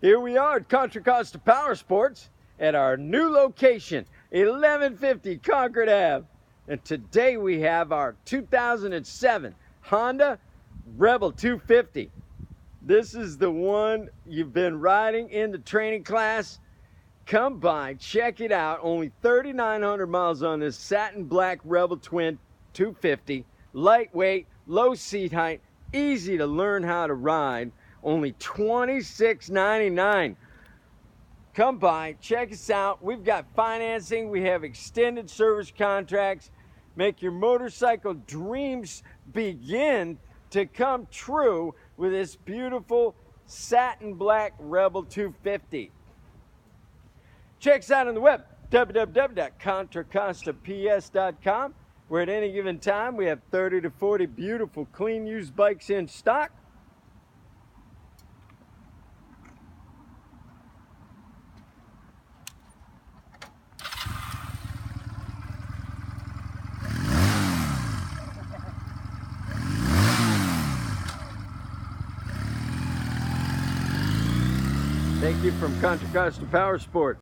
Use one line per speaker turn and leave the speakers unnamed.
Here we are at Contra Costa Powersports at our new location, 1150 Concord Ave. And today we have our 2007 Honda Rebel 250. This is the one you've been riding in the training class. Come by, check it out. Only 3,900 miles on this satin black Rebel Twin 250. Lightweight, low seat height, easy to learn how to ride. Only $26.99. Come by, check us out. We've got financing. We have extended service contracts. Make your motorcycle dreams begin to come true with this beautiful satin black Rebel 250. Check us out on the web, www.contracostaps.com, where at any given time we have 30 to 40 beautiful clean used bikes in stock. Thank you from Contra Costa Powersports.